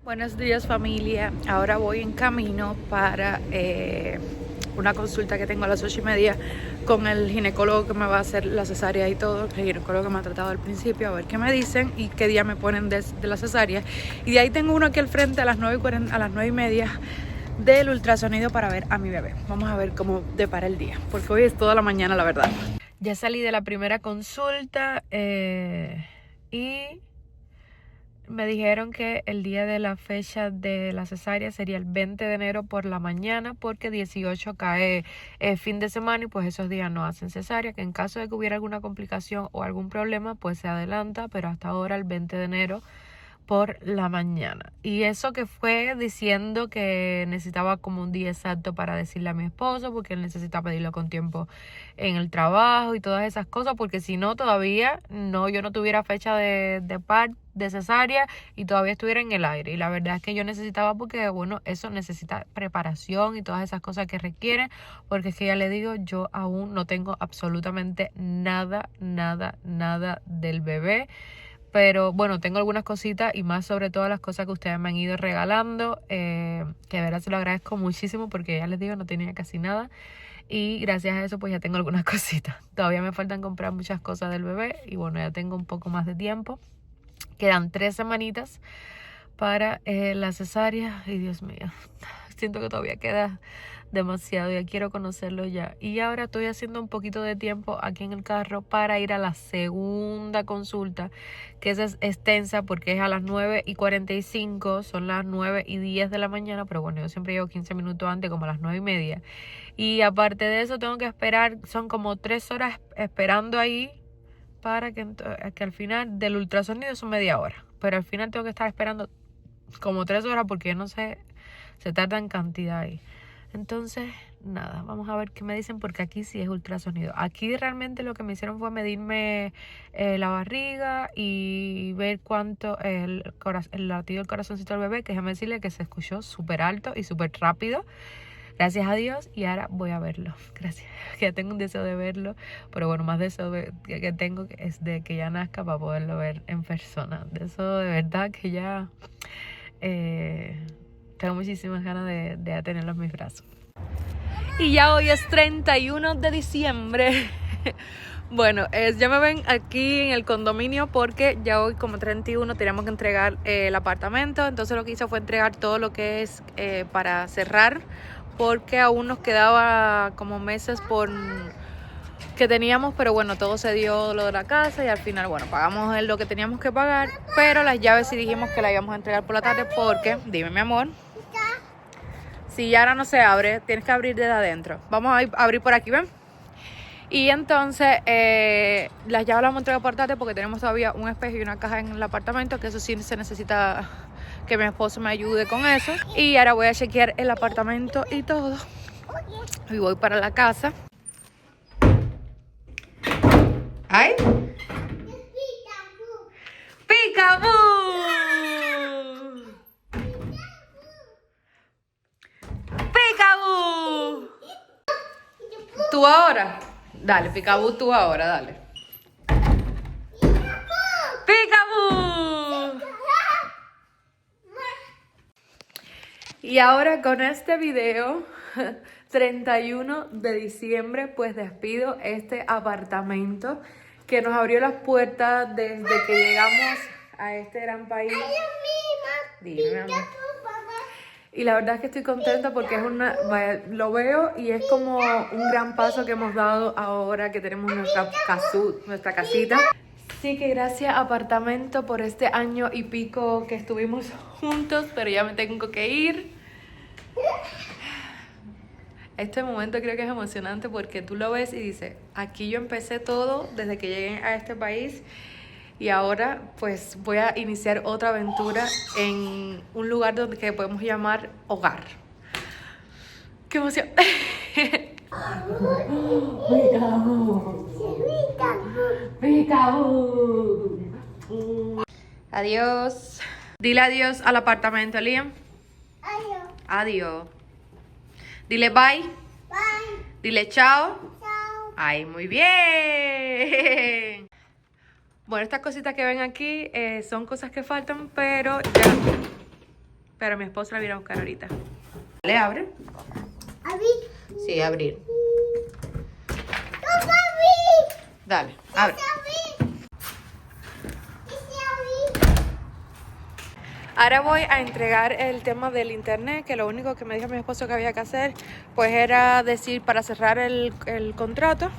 Buenos días, familia. Ahora voy en camino para una consulta que tengo a las 8:30 con el ginecólogo que me va a hacer la cesárea y todo, el ginecólogo que me ha tratado al principio, a ver qué me dicen y qué día me ponen de la cesárea. Y de ahí tengo uno aquí al frente a las 9:40, a las 9:30 del ultrasonido para ver a mi bebé. Vamos a ver cómo depara el día, porque hoy es toda la mañana, la verdad. Ya salí de la primera consulta y me dijeron que el día de la fecha de la cesárea sería el 20 de enero por la mañana, porque 18 cae fin de semana y pues esos días no hacen cesárea, que en caso de que hubiera alguna complicación o algún problema pues se adelanta, pero hasta ahora el 20 de enero por la mañana. Y eso que fue diciendo que necesitaba como un día exacto para decirle a mi esposo, porque él necesita pedirlo con tiempo en el trabajo y todas esas cosas, porque si no todavía yo no tuviera fecha de cesárea y todavía estuviera en el aire. Y la verdad es que yo necesitaba, porque bueno, eso necesita preparación y todas esas cosas que requieren, porque es que ya le digo, yo aún no tengo absolutamente nada del bebé. Pero bueno, tengo algunas cositas y más sobre todo las cosas que ustedes me han ido regalando, que de verdad se lo agradezco muchísimo, porque ya les digo, no tenía casi nada. Y gracias a eso pues ya tengo algunas cositas. Todavía me faltan comprar muchas cosas del bebé y bueno, ya tengo un poco más de tiempo. Quedan 3 semanitas para la cesárea. Y Dios mío, siento que todavía queda demasiado, ya quiero conocerlo ya. Y ahora estoy haciendo un poquito de tiempo aquí en el carro para ir a la segunda consulta, que esa es extensa porque es a las 9:45, son las 9:10 de la mañana, pero bueno, yo siempre llego 15 minutos antes, como a las 9:30. Y aparte de eso tengo que esperar, son como 3 horas esperando ahí para que al final del ultrasonido son media hora, pero al final tengo que estar esperando como 3 horas porque no sé, se tarda en cantidad ahí. Entonces, nada, vamos a ver qué me dicen, porque aquí sí es ultrasonido. Aquí realmente lo que me hicieron fue medirme la barriga y ver cuánto el latido del corazoncito del bebé, que déjame decirle que se escuchó súper alto y súper rápido. Gracias a Dios, y ahora voy a verlo. Gracias, que ya tengo un deseo de verlo, pero bueno, más deseo que tengo es de que ya nazca para poderlo ver en persona. De eso de verdad que ya tengo muchísimas ganas de tenerlo en mis brazos. Y ya hoy es 31 de diciembre. Bueno, ya me ven aquí en el condominio porque ya hoy como 31 teníamos que entregar el apartamento. Entonces lo que hice fue entregar todo lo que es para cerrar, porque aún nos quedaba como meses por que teníamos, pero bueno, todo se dio lo de la casa y al final, bueno, pagamos lo que teníamos que pagar, pero las llaves sí dijimos que las íbamos a entregar por la tarde porque, dime mi amor, si ya ahora no se abre, tienes que abrir desde adentro. Vamos a abrir por aquí, ¿ven? Y entonces las llaves las vamos a entregar por tarde porque tenemos todavía un espejo y una caja en el apartamento, que eso sí se necesita que mi esposo me ayude con eso. Y ahora voy a chequear el apartamento y todo. Y voy para la casa. ¡Ay! ¡Picaboo! ¡Picaboo! ¿Tú ahora? Dale, Picaboo, tú ahora, dale. ¡Picaboo! Y ahora con este video, 31 de diciembre, pues despido este apartamento que nos abrió las puertas desde que llegamos a este gran país. Dime, amor. Y la verdad es que estoy contenta porque lo veo y es como un gran paso que hemos dado ahora que tenemos nuestra casita. Así que gracias, apartamento, por este año y pico que estuvimos juntos, pero ya me tengo que ir. Este momento creo que es emocionante porque tú lo ves y dices, aquí yo empecé todo desde que llegué a este país y ahora pues voy a iniciar otra aventura en un lugar que podemos llamar hogar. ¡Qué emoción! Adiós. Dile adiós al apartamento, Liam. Adiós. Adiós. Dile bye. Bye. Dile chao. Chao. Ay, muy bien. Bueno, estas cositas que ven aquí son cosas que faltan, pero ya pero mi esposo la viene a buscar ahorita. ¿Le abre? ¿Abrir? Sí, abrir. ¡No, abrir! Dale, abre. Ahora voy a entregar el tema del internet, que lo único que me dijo mi esposo que había que hacer, pues era decir para cerrar el contrato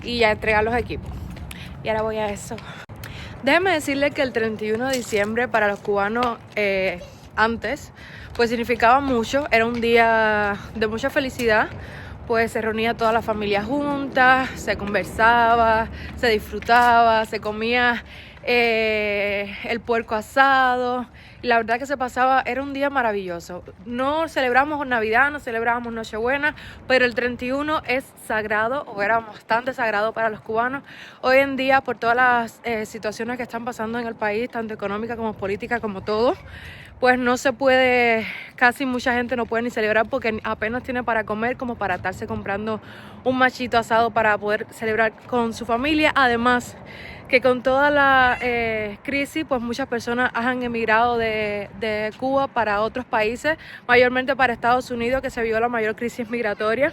y ya entregar los equipos. Y ahora voy a eso. Déjeme decirle que el 31 de diciembre para los cubanos antes, pues significaba mucho, era un día de mucha felicidad. Pues se reunía toda la familia junta, se conversaba, se disfrutaba, se comía el puerco asado. Y la verdad que se pasaba, era un día maravilloso. No celebramos Navidad, no celebramos Nochebuena, pero el 31 es sagrado, o era bastante sagrado para los cubanos. Hoy en día, por todas las situaciones que están pasando en el país, tanto económica como política, como todo, pues no se puede, casi mucha gente no puede ni celebrar porque apenas tiene para comer como para estarse comprando un machito asado para poder celebrar con su familia. Además que con toda la crisis, pues muchas personas han emigrado de Cuba para otros países, mayormente para Estados Unidos, que se vio la mayor crisis migratoria.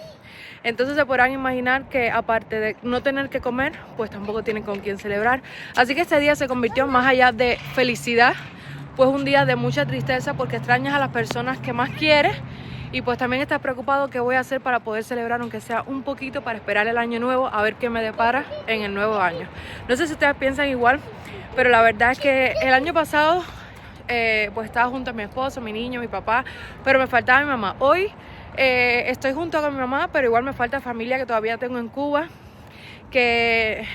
Entonces se podrán imaginar que aparte de no tener que comer, pues tampoco tienen con quién celebrar. Así que este día se convirtió más allá de felicidad, pues un día de mucha tristeza porque extrañas a las personas que más quieres y pues también estás preocupado qué voy a hacer para poder celebrar, aunque sea un poquito, para esperar el año nuevo, a ver qué me depara en el nuevo año. No sé si ustedes piensan igual, pero la verdad es que el año pasado pues estaba junto a mi esposo, mi niño, mi papá, pero me faltaba mi mamá. Hoy estoy junto con mi mamá, pero igual me falta familia que todavía tengo en Cuba, que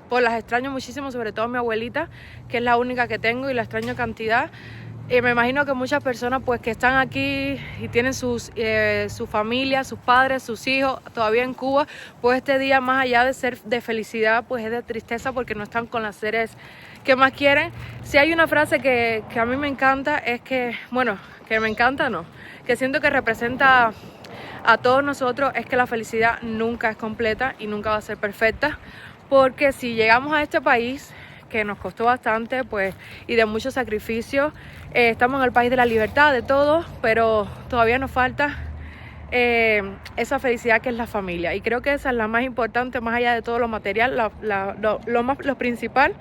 pues las extraño muchísimo, sobre todo a mi abuelita, que es la única que tengo y la extraño cantidad. Me imagino que muchas personas pues que están aquí y tienen su familia, sus padres, sus hijos todavía en Cuba, pues este día, más allá de ser de felicidad, pues es de tristeza porque no están con las seres que más quieren. Si hay una frase que a mí me encanta, es que, bueno, que me encanta no, que siento que representa a todos nosotros, es que la felicidad nunca es completa y nunca va a ser perfecta. Porque si llegamos a este país, que nos costó bastante, pues, y de mucho sacrificio, estamos en el país de la libertad, de todo, pero todavía nos falta esa felicidad que es la familia. Y creo que esa es la más importante, más allá de todo lo material, lo principal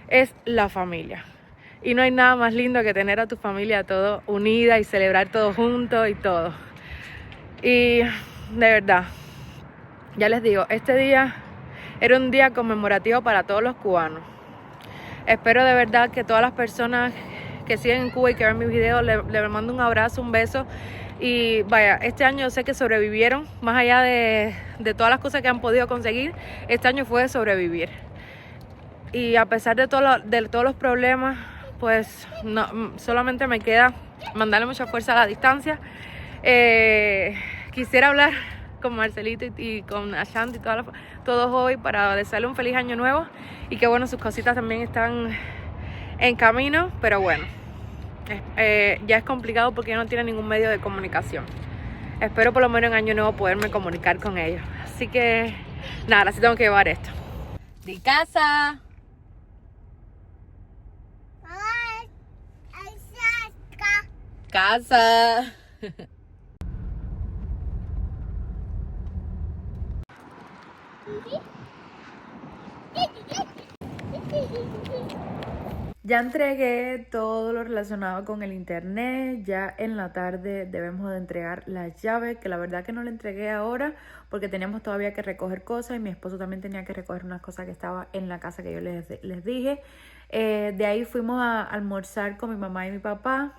es la familia. Y no hay nada más lindo que tener a tu familia todo unida y celebrar todo juntos y todo. Y de verdad, ya les digo, este día era un día conmemorativo para todos los cubanos. Espero de verdad que todas las personas que siguen en Cuba y que ven mis videos, le mando un abrazo, un beso. Y vaya, este año yo sé que sobrevivieron, más allá de todas las cosas que han podido conseguir, este año fue de sobrevivir. Y a pesar de todos los problemas, pues no, solamente me queda mandarle mucha fuerza a la distancia. Quisiera hablar con Marcelito y con Ashanti, todos hoy, para desearle un feliz año nuevo y que bueno, sus cositas también están en camino, pero bueno, ya es complicado porque ya no tiene ningún medio de comunicación. Espero por lo menos en año nuevo poderme comunicar con ellos. Así que nada, ahora sí tengo que llevar esto. ¡De casa! ¡Casa! Ya entregué todo lo relacionado con el internet, ya en la tarde debemos de entregar las llaves, que la verdad que no le entregué ahora porque teníamos todavía que recoger cosas y mi esposo también tenía que recoger unas cosas que estaban en la casa que yo les dije. De ahí fuimos a almorzar con mi mamá y mi papá,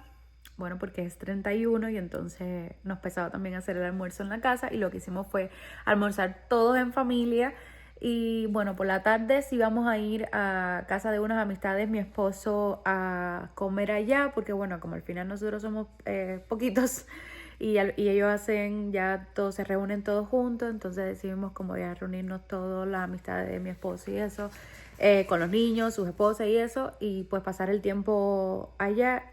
bueno, porque es 31 y entonces nos pesaba también hacer el almuerzo en la casa y lo que hicimos fue almorzar todos en familia. Y bueno, por la tarde sí vamos a ir a casa de unas amistades, mi esposo, a comer allá, porque bueno, como al final nosotros somos poquitos y ellos hacen, ya todos se reúnen todos juntos, entonces decidimos como ya reunirnos todas las amistades de mi esposo y eso, con los niños, sus esposas y eso, y pues pasar el tiempo allá.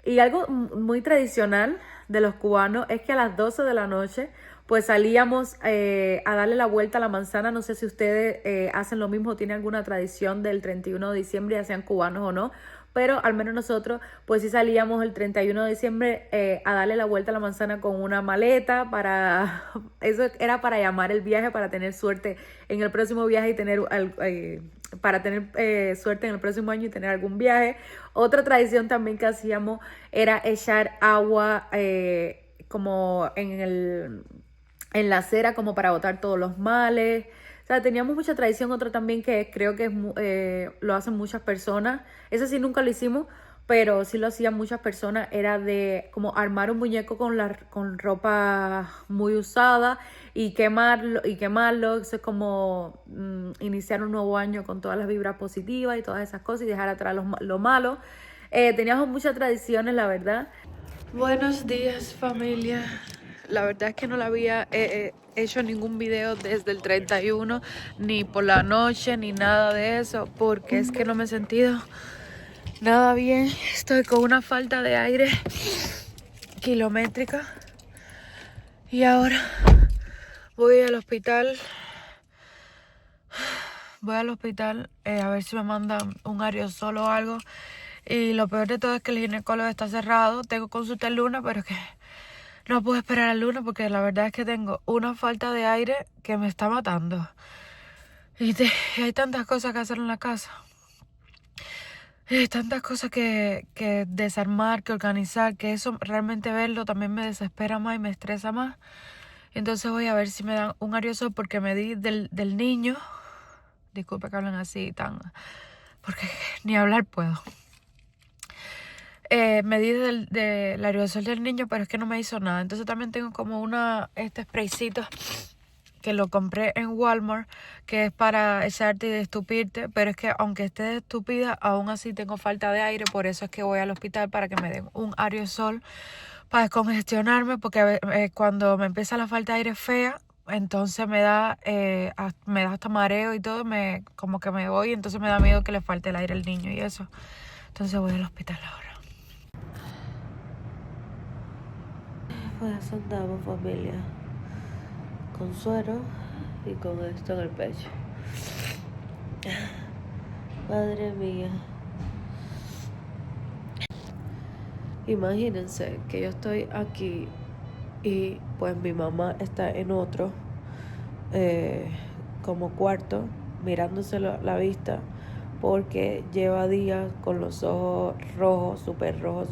Y algo muy tradicional de los cubanos es que a las 12 de la noche pues salíamos a darle la vuelta a la manzana. No sé si ustedes hacen lo mismo, tienen alguna tradición del 31 de diciembre, ya sean cubanos o no, pero al menos nosotros pues sí salíamos el 31 de diciembre a darle la vuelta a la manzana con una maleta para, eso era para llamar el viaje, para tener suerte en el próximo viaje y tener, para tener suerte en el próximo año y tener algún viaje. Otra tradición también que hacíamos era echar agua como en la acera como para botar todos los males. O sea, teníamos mucha tradición. Otra también que creo que lo hacen muchas personas. Ese sí nunca lo hicimos, pero sí lo hacían muchas personas. Era de como armar un muñeco con ropa muy usada y quemarlo. Eso es como iniciar un nuevo año con todas las vibras positivas y todas esas cosas y dejar atrás lo malo. Teníamos muchas tradiciones, la verdad. Buenos días, familia. La verdad es que no la había hecho ningún video desde el 31, ni por la noche, ni nada de eso, porque es que no me he sentido nada bien. Estoy con una falta de aire kilométrica y ahora voy al hospital. A ver si me mandan un aerosol o algo. Y lo peor de todo es que el ginecólogo está cerrado. Tengo consulta el lunes, pero es que no puedo esperar al lunes porque la verdad es que tengo una falta de aire que me está matando. Y hay tantas cosas que hacer en la casa. Hay tantas cosas que desarmar, que organizar, que eso realmente verlo también me desespera más y me estresa más. Entonces voy a ver si me dan un aerosol porque me di del niño. Disculpe que hablen así porque ni hablar puedo. Me di del aerosol del niño, pero es que no me hizo nada. Entonces también tengo como este spraycito que lo compré en Walmart, que es para echarte y destupirte, pero es que aunque esté estúpida, aún así tengo falta de aire, por eso es que voy al hospital para que me den un aerosol para descongestionarme, porque cuando me empieza la falta de aire fea, entonces me da hasta mareo y todo, como que me voy, entonces me da miedo que le falte el aire al niño y eso. Entonces voy al hospital ahora. Pues andamos, familia, con suero y con esto en el pecho. Madre mía. Imagínense que yo estoy aquí y pues mi mamá está en otro como cuarto mirándose la vista porque lleva días con los ojos rojos, súper rojos,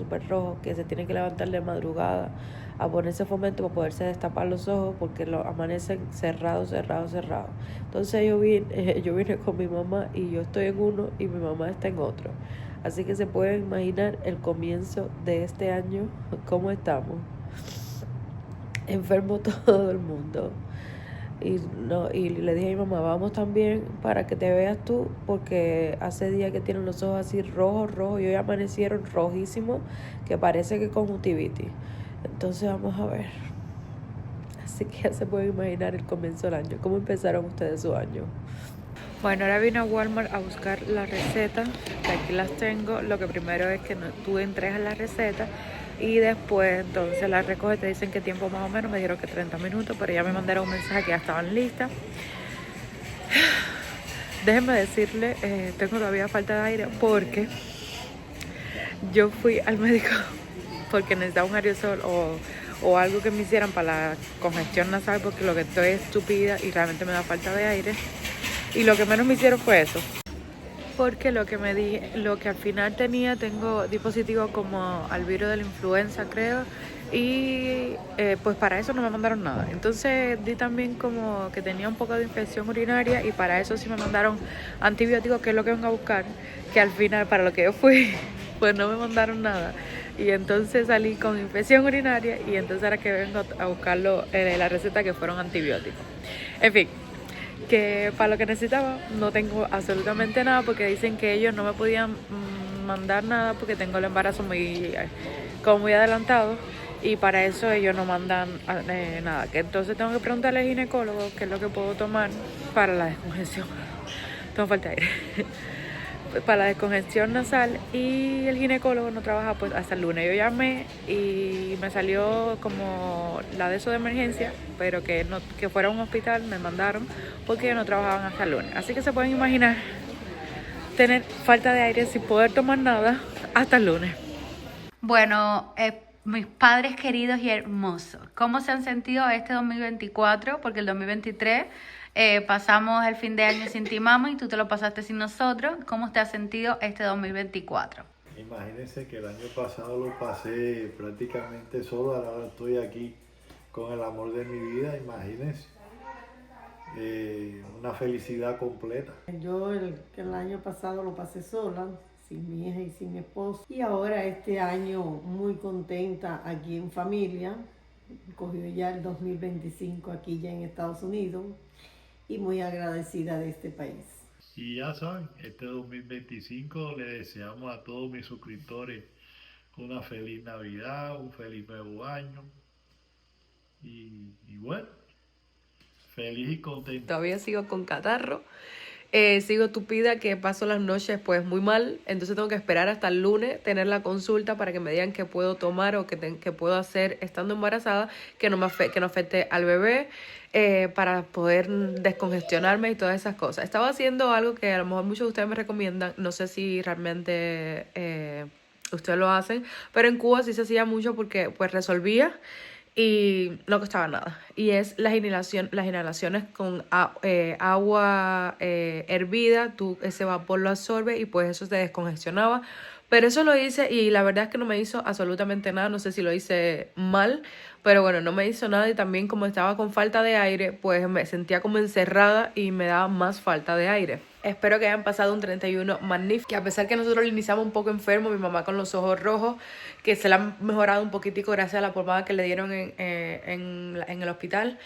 que se tiene que levantar de madrugada a ponerse fomento para poderse destapar los ojos porque amanecen cerrados. Entonces yo vine con mi mamá y yo estoy en uno y mi mamá está en otro. Así que se pueden imaginar el comienzo de este año, cómo estamos. Enfermo todo el mundo. Y le dije a mi mamá, vamos también para que te veas tú, porque hace días que tienen los ojos así rojos, y hoy amanecieron rojísimos, que parece que conjuntivitis. Entonces vamos a ver. Así que ya se pueden imaginar el comienzo del año. ¿Cómo empezaron ustedes su año? Bueno, ahora vine a Walmart a buscar la receta, que aquí las tengo. Lo que primero es que tú entregas la receta y después entonces la recoges, te dicen qué tiempo más o menos, me dijeron que 30 minutos, pero ya me mandaron un mensaje que ya estaban listas. Déjenme decirle, tengo todavía falta de aire porque yo fui al médico porque necesitaba un aerosol o algo que me hicieran para la congestión nasal, porque lo que estoy es estúpida y realmente me da falta de aire. Y lo que menos me hicieron fue eso. Porque lo que al final tengo dispositivos como al virus de la influenza, creo. Y pues para eso no me mandaron nada. Entonces di también como que tenía un poco de infección urinaria y para eso sí me mandaron antibióticos, que es lo que vengo a buscar. Que al final, para lo que yo fui, pues no me mandaron nada. Y entonces salí con infección urinaria y entonces ahora que vengo a buscarlo, la receta, que fueron antibióticos. En fin, que para lo que necesitaba no tengo absolutamente nada, porque dicen que ellos no me podían mandar nada porque tengo el embarazo muy adelantado y para eso ellos no mandan nada. Que entonces tengo que preguntarle al ginecólogo qué es lo que puedo tomar para la descongestión. Tengo falta de aire. Para la descongestión nasal, y el ginecólogo no trabaja pues hasta el lunes. Yo llamé y me salió como la de eso de emergencia, pero que fuera a un hospital, me mandaron porque no trabajaban hasta el lunes. Así que se pueden imaginar tener falta de aire sin poder tomar nada hasta el lunes. Bueno, mis padres queridos y hermosos, ¿cómo se han sentido este 2024? Porque el 2023 pasamos el fin de año sin ti, mami, y tú te lo pasaste sin nosotros. ¿Cómo te has sentido este 2024? Imagínense que el año pasado lo pasé prácticamente solo, ahora estoy aquí con el amor de mi vida, imagínense. Una felicidad completa. Yo el año pasado lo pasé sola, sin mi hija y sin mi esposo. Y ahora este año muy contenta aquí en familia. Cogió ya el 2025 aquí ya en Estados Unidos y muy agradecida de este país. Y ya saben, este 2025 le deseamos a todos mis suscriptores una feliz Navidad, un feliz nuevo año. Y bueno, feliz y contento. Todavía sigo con catarro. Sigo tupida, que paso las noches pues muy mal, entonces tengo que esperar hasta el lunes tener la consulta para que me digan qué puedo tomar o qué puedo hacer estando embarazada que no afecte al bebé, para poder descongestionarme y todas esas cosas. Estaba haciendo algo que a lo mejor muchos de ustedes me recomiendan, no sé si realmente ustedes lo hacen, pero en Cuba sí se hacía mucho porque pues resolvía y no costaba nada. Y es las inhalaciones con agua hervida. Tú ese vapor lo absorbes y pues eso te descongestionaba. Pero eso lo hice y la verdad es que no me hizo absolutamente nada. No sé si lo hice mal, pero bueno, no me hizo nada. Y también como estaba con falta de aire, pues me sentía como encerrada y me daba más falta de aire. Espero que hayan pasado un 31 magnífico. Que a pesar que nosotros lo iniciamos un poco enfermo, mi mamá con los ojos rojos, que se la han mejorado un poquitico gracias a la pomada que le dieron en el hospital.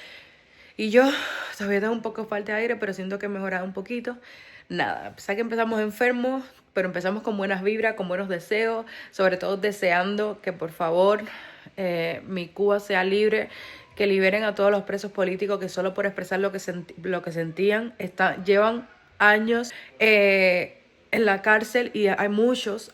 Y yo todavía tengo un poco de falta de aire, pero siento que he mejorado un poquito. Nada, a pesar que empezamos enfermos, pero empezamos con buenas vibras, con buenos deseos, sobre todo deseando que por favor mi Cuba sea libre, que liberen a todos los presos políticos que solo por expresar lo que sentían llevan años en la cárcel, y a muchos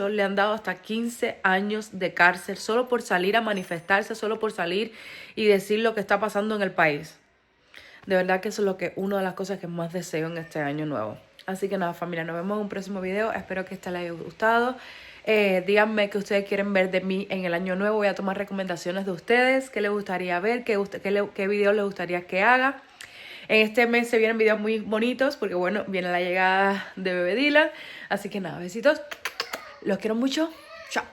le han dado hasta 15 años de cárcel solo por salir a manifestarse, solo por salir y decir lo que está pasando en el país. De verdad que eso es una de las cosas que más deseo en este año nuevo. Así que nada, familia, nos vemos en un próximo video. Espero que este les haya gustado. Díganme qué ustedes quieren ver de mí en el año nuevo. Voy a tomar recomendaciones de ustedes, qué les gustaría ver, qué videos les gustaría que haga. En este mes se vienen videos muy bonitos porque, bueno, viene la llegada de bebé Dylan. Así que nada, besitos. Los quiero mucho. Chao.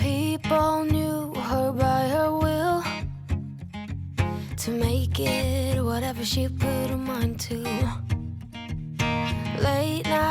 People knew her by her will to make it whatever she put her mind to.